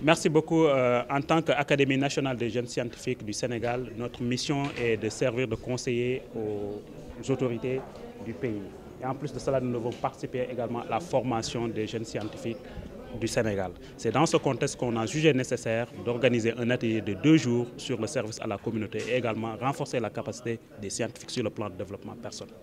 Merci beaucoup. En tant qu'Académie nationale des jeunes scientifiques du Sénégal, notre mission est de servir de conseiller aux autorités du pays. Et en plus de cela, nous devons participer également à la formation des jeunes scientifiques du Sénégal. C'est dans ce contexte qu'on a jugé nécessaire d'organiser un atelier de 2 jours sur le service à la communauté et également renforcer la capacité des scientifiques sur le plan de développement personnel.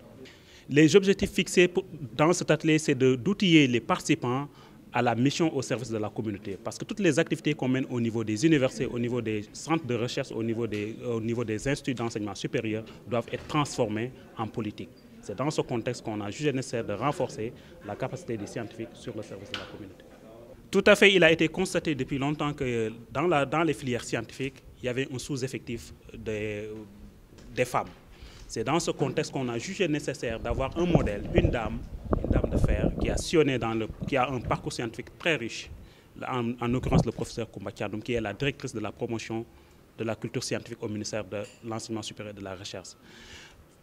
Les objectifs fixés dans cet atelier, c'est d'outiller les participants à la mission au service de la communauté. Parce que toutes les activités qu'on mène au niveau des universités, au niveau des centres de recherche, au niveau des instituts d'enseignement supérieur, doivent être transformées en politique. C'est dans ce contexte qu'on a jugé nécessaire de renforcer la capacité des scientifiques sur le service de la communauté. Tout à fait, il a été constaté depuis longtemps que dans les filières scientifiques, il y avait un sous-effectif des femmes. C'est dans ce contexte qu'on a jugé nécessaire d'avoir un modèle, une dame de fer qui a sillonné qui a un parcours scientifique très riche, en l'occurrence le professeur Koumba Thiandoum, qui est la directrice de la promotion de la culture scientifique au ministère de l'Enseignement supérieur et de la Recherche.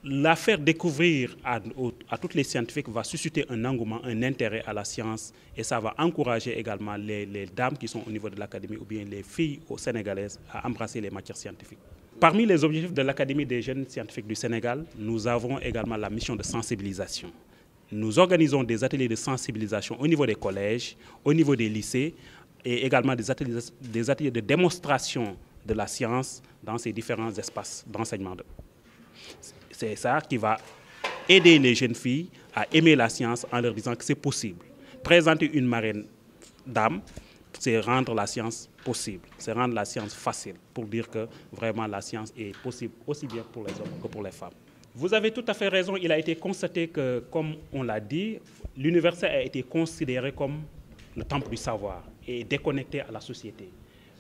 La faire découvrir à tous les scientifiques va susciter un engouement, un intérêt à la science et ça va encourager également les dames qui sont au niveau de l'académie ou bien les filles sénégalaises à embrasser les matières scientifiques. Parmi les objectifs de l'Académie des jeunes scientifiques du Sénégal, nous avons également la mission de sensibilisation. Nous organisons des ateliers de sensibilisation au niveau des collèges, au niveau des lycées et également des ateliers de démonstration de la science dans ces différents espaces d'enseignement. C'est ça qui va aider les jeunes filles à aimer la science en leur disant que c'est possible. Présenter une marraine dame, c'est rendre la science possible, c'est rendre la science facile pour dire que vraiment la science est possible aussi bien pour les hommes que pour les femmes. Vous avez tout à fait raison, il a été constaté que, comme on l'a dit, l'université a été considérée comme le temple du savoir et déconnectée à la société.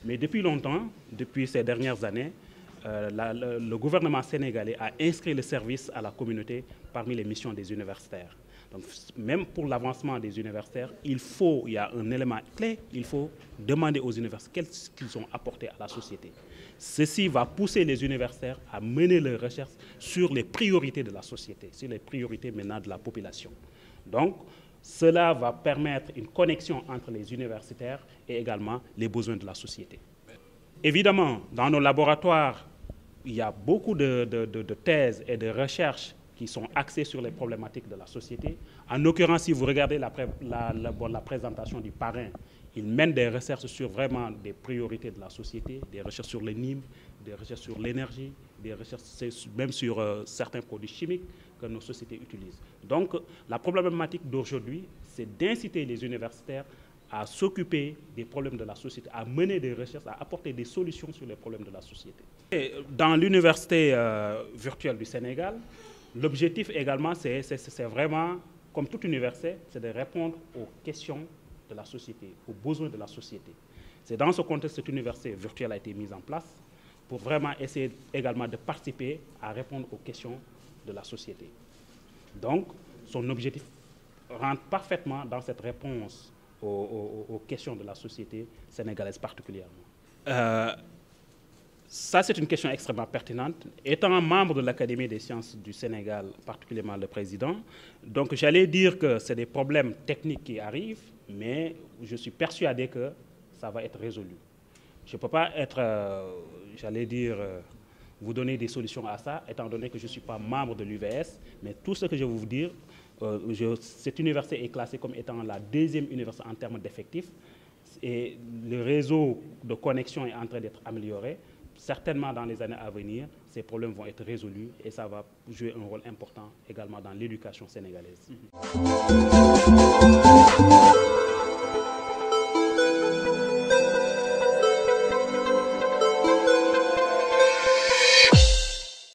Mais depuis longtemps, depuis ces dernières années, le gouvernement sénégalais a inscrit le service à la communauté parmi les missions des universitaires. Donc, même pour l'avancement des universitaires, il y a un élément clé, il faut demander aux universitaires qu'est-ce qu'ils ont apporté à la société. Ceci va pousser les universitaires à mener leurs recherches sur les priorités de la société, sur les priorités maintenant de la population. Donc, cela va permettre une connexion entre les universitaires et également les besoins de la société. Évidemment, dans nos laboratoires, il y a beaucoup de thèses et de recherches qui sont axées sur les problématiques de la société. En l'occurrence, si vous regardez la présentation du parrain, il mène des recherches sur vraiment des priorités de la société, des recherches sur les NIM, des recherches sur l'énergie, des recherches même sur certains produits chimiques que nos sociétés utilisent. Donc, la problématique d'aujourd'hui, c'est d'inciter les universitaires à s'occuper des problèmes de la société, à mener des recherches, à apporter des solutions sur les problèmes de la société. Et dans l'université virtuelle du Sénégal, l'objectif également, c'est vraiment, comme toute université, c'est de répondre aux questions de la société, aux besoins de la société. C'est dans ce contexte que cette université virtuelle a été mise en place pour vraiment essayer également de participer à répondre aux questions de la société. Donc, son objectif rentre parfaitement dans cette réponse aux questions de la société sénégalaise particulièrement. Ça, c'est une question extrêmement pertinente. Étant membre de l'Académie des sciences du Sénégal, particulièrement le président, donc j'allais dire que c'est des problèmes techniques qui arrivent, mais je suis persuadé que ça va être résolu. Je ne peux pas être, j'allais dire, vous donner des solutions à ça, étant donné que je ne suis pas membre de l'UVS, mais tout ce que je vais vous dire, cette université est classée comme étant la 2e université en termes d'effectifs et le réseau de connexion est en train d'être amélioré. Certainement, dans les années à venir, ces problèmes vont être résolus et ça va jouer un rôle important également dans l'éducation sénégalaise.